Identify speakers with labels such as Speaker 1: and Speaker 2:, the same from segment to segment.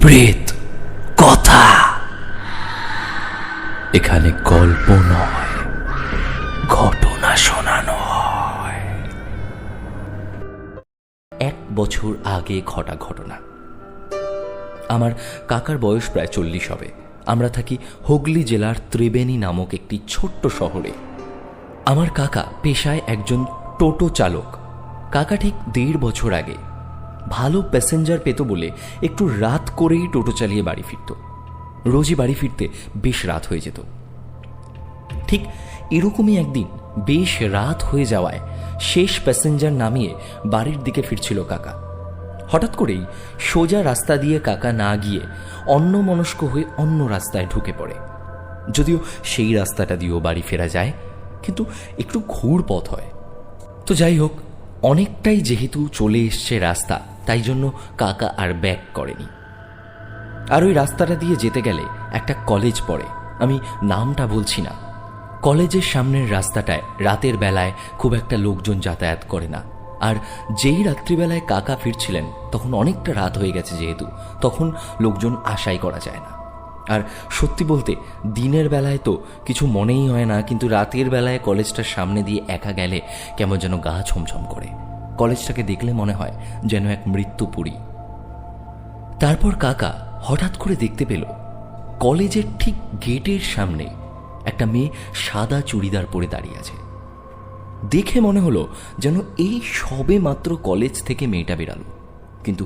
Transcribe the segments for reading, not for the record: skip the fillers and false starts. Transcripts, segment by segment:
Speaker 1: প্রেত কথা। এখানে গল্প নয়, ঘটনা শোনানো হয়। 1 বছর আগে ঘটা ঘটনা। আমার কাকার বয়স প্রায় 40 হবে। আমরা থাকি হুগলি জেলার ত্রিবেণী নামক একটি ছোট্ট শহরে। আমার কাকা পেশায় একজন টোটো চালক। কাকা ঠিক 1.5 বছর আগে ভালো প্যাসেঞ্জার পেত বলে একটু রাত করেই টোটো চালিয়ে বাড়ি ফিরত। রোজই বাড়ি ফিরতে বেশ রাত হয়ে যেত। ঠিক এরকমই একদিন বেশ রাত হয়ে যাওয়ায় শেষ প্যাসেঞ্জার নামিয়ে বাড়ির দিকে ফিরছিল কাকা। হঠাৎ করেই সোজা রাস্তা দিয়ে কাকা না গিয়ে অন্যমনস্ক হয়ে অন্য রাস্তায় ঢুকে পড়ে। যদিও সেই রাস্তাটা দিয়েও বাড়ি ফেরা যায়, কিন্তু একটু ঘুর পথ হয়। তো যাই হোক, অনেকটাই যেহেতু চলে এসছে রাস্তা, তাই জন্য কাকা আর ব্যাক করেনি। আর ওই রাস্তাটা দিয়ে যেতে গেলে একটা কলেজ পড়ে, আমি নামটা বলছি না। কলেজের সামনের রাস্তাটায় রাতের বেলায় খুব একটা লোকজন যাতায়াত করে না। আর যেই রাত্রিবেলায় কাকা ফিরছিলেন তখন অনেকটা রাত হয়ে গেছে, যেহেতু তখন লোকজন আশাই করা যায় না। আর সত্যি বলতে দিনের বেলায় তো কিছু মনেই হয় না, কিন্তু রাতের বেলায় কলেজটার সামনে দিয়ে একা গেলে কেমন যেন গা ছমছম করে। কলেজটাকে দেখলে মনে হয় যেন এক মৃত্যুপুরী। তারপর কাকা হঠাৎ করে দেখতে পেল কলেজের ঠিক গেটের সামনে একটা মেয়ে সাদা চুড়িদার পরে দাঁড়িয়ে আছে। দেখে মনে হলো যেন এই সবে মাত্র কলেজ থেকে মেয়েটা বেরালো, কিন্তু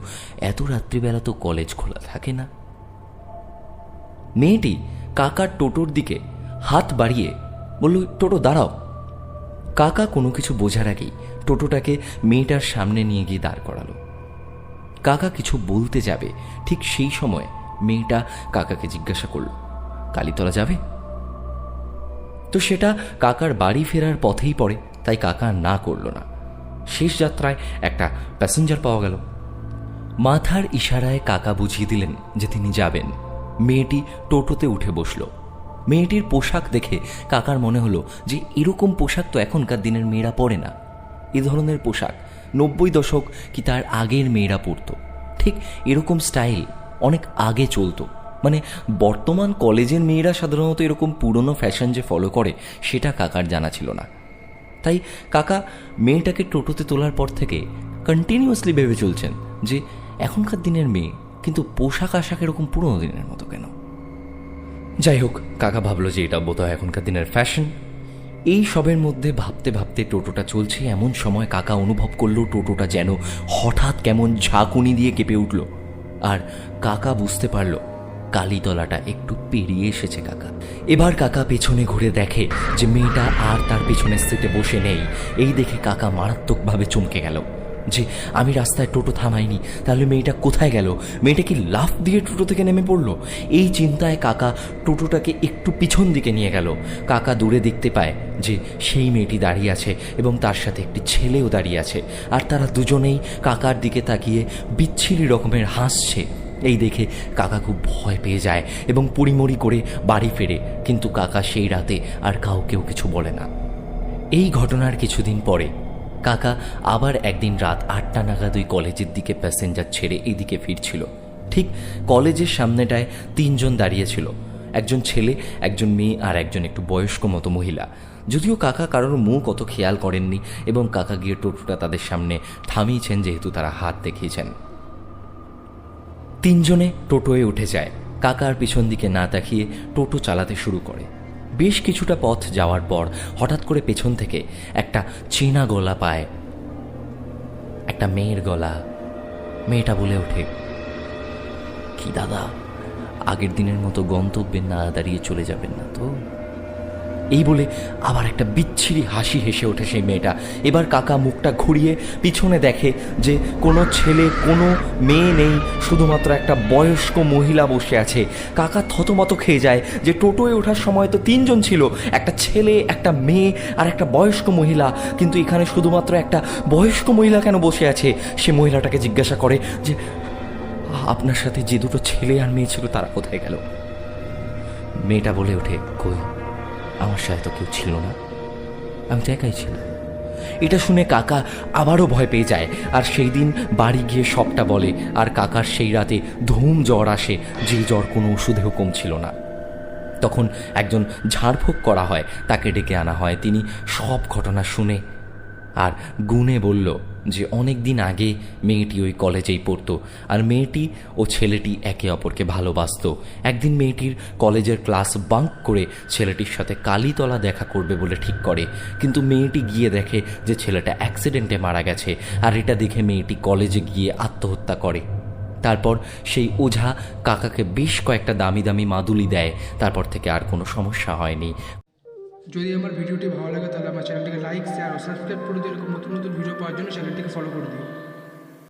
Speaker 1: এত রাত্রিবেলা তো কলেজ খোলা থাকে না। মেয়েটি কাকার টোটোর দিকে হাত বাড়িয়ে বলল, টোটো দাঁড়াও। কাকা কোনো কিছু বোঝার আগেই টোটোটাকে মেয়েটার সামনে নিয়ে গিয়ে দাঁড় করালো। কাকা কিছু বলতে যাবে, ঠিক সেই সময় মেয়েটা কাকাকে জিজ্ঞাসা করল, কালীতলা যাবে? তো সেটা কাকার বাড়ি ফেরার পথেই পড়ে, তাই কাকা না করল না। শেষ যাত্রায় একটা প্যাসেঞ্জার পাওয়া গেল। মাথার ইশারায় কাকা বুঝিয়ে দিলেন যে তিনি যাবেন। মেয়েটি টোটোতে উঠে বসল। মেয়েটির পোশাক দেখে কাকার মনে হলো যে এরকম পোশাক তো এখনকার দিনের মেয়েরা পরে না। এ ধরনের পোশাক 90 দশক কি তার আগের মেয়েরা পরত। ঠিক এরকম স্টাইল অনেক আগে চলতো। মানে বর্তমান কলেজের মেয়েরা সাধারণত এরকম পুরনো ফ্যাশন যে ফলো করে সেটা কাকার জানা ছিল না। তাই কাকা মেয়েটাকে টোটোতে তোলার পর থেকে কন্টিনিউয়াসলি ভেবে চলছেন যে এখনকার দিনের মেয়ে, কিন্তু পোশাক আশাক এরকম পুরনো দিনের মতো কেন। যাই হোক, কাকা ভাবলো যে এটা বোধহয় এখনকার দিনের ফ্যাশন। এই সবের মধ্যে ভাবতে ভাবতে টোটোটা চলছে। এমন সময় কাকা অনুভব করলো টোটোটা যেন হঠাৎ কেমন ঝাঁকুনি দিয়ে কেঁপে উঠল। আর কাকা বুঝতে পারল কালীতলাটা একটু পেরিয়ে এসেছে কাকা। এবার কাকা পেছনে ঘুরে দেখে যে মেয়েটা আর তার পেছনের সিটে বসে নেই। এই দেখে কাকা মারাত্মকভাবে চমকে গেল যে আমি রাস্তায় টোটো থামাইনি, তাহলে মেয়েটা কোথায় গেল? মেয়েটা কি লাফ দিয়ে টোটো থেকে নেমে পড়ল? এই চিন্তায় কাকা টোটোটাকে একটু পিছন দিকে নিয়ে গেল। কাকা দূরে দেখতে পায় যে সেই মেয়েটি দাঁড়িয়ে আছে এবং তার সাথে একটি ছেলেও দাঁড়িয়ে আছে। আর তারা দুজনেই কাকার দিকে তাকিয়ে বিচ্ছিরি রকমের হাসছে। এই দেখে কাকা খুব ভয় পেয়ে যায় এবং পুড়িমড়ি করে বাড়ি ফেরে। কিন্তু কাকা সেই রাতে আর কাউকেও কিছু বলে না। এই ঘটনার কিছুদিন পরে কাকা আবার একদিন রাত 8টা নাগাদ ওই কলেজের দিকে প্যাসেঞ্জার ছেড়ে এইদিকে ফিরছিল। ঠিক কলেজের সামনেটায় 3 জন দাঁড়িয়েছিল, একজন ছেলে, একজন মেয়ে আর একজন একটু বয়স্ক মতো মহিলা। যদিও কাকা কারোর মুখ অত খেয়াল করেননি এবং কাকা গিয়ে টোটোটা তাদের সামনে থামিয়েছেন, যেহেতু তারা হাত দেখিয়েছেন। 3 জনে টোটোয় উঠে যায়। কাকার পিছন দিকে না তাকিয়ে টোটো চালাতে শুরু করে। বেশ কিছুটা পথ যাওয়ার পর হঠাৎ করে পেছন থেকে একটা চেনা গলা পায়, একটা মেয়ের গলা। মেয়েটা বলে ওঠে, কি দাদা, আগের দিনের মতো গন্তব্যে না দাঁড়িয়ে চলে যাবেন না তো? এই বলে আবার একটা বিচ্ছিরি হাসি হেসে ওঠে সেই মেয়েটা। এবার কাকা মুখটা ঘুরিয়ে পিছনে দেখে যে কোনো ছেলে, কোনো মেয়ে নেই, শুধুমাত্র একটা বয়স্ক মহিলা বসে আছে। কাকা থতমত খেয়ে যায় যে টোটোয় ওঠার সময় তো 3 জন ছিল, একটা ছেলে, একটা মেয়ে আর একটা বয়স্ক মহিলা, কিন্তু এখানে শুধুমাত্র একটা বয়স্ক মহিলা কেন বসে আছে? সে মহিলাটাকে জিজ্ঞাসা করে যে আপনার সাথে যে 2টো ছেলে আর মেয়ে ছিল তারা কোথায় গেল? মেয়েটা বলে ওঠে, কই, আমার সাথে তো কেউ ছিল না, আমি তো একাই ছিলাম। এটা শুনে কাকা আবারও ভয় পেয়ে যায়, আর সেই দিন বাড়ি গিয়ে সবটা বলে। আর কাকার সেই রাতে ধুম জ্বর আসে, যে জ্বর কোনো ওষুধেও কমছিল না। তখন একজন ঝাড়ফুঁক করা হয়, তাকে ডেকে আনা হয়। তিনি সব ঘটনা শুনে আর গুনে বলল যে অনেক দিন আগে মেয়েটি ওই কলেজেই পড়তো, আর মেয়েটি ও ছেলেটি একে অপরকে ভালোবাসতো। একদিন মেয়েটির কলেজের ক্লাস বাঙ্ক করে ছেলেটির সাথে কালীতলা দেখা করবে বলে ঠিক করে, কিন্তু মেয়েটি গিয়ে দেখে যে ছেলেটা অ্যাক্সিডেন্টে মারা গেছে, আর এটা দেখে মেয়েটি কলেজে গিয়ে আত্মহত্যা করে। তারপর সেই ওঝা কাকাকে বেশ কয়েকটা দামি দামি মাদুলি দেয়। তারপর থেকে আর কোনো সমস্যা হয়নি।
Speaker 2: যদি আমার ভিডিওটি ভালো লাগে তাহলে আমার চ্যানেলটিকে লাইক, শেয়ার ও সাবস্ক্রাইব করে দিও। এরকম নতুন নতুন ভিডিও পাওয়ার জন্য চ্যানেলটিকে ফলো করে দিও।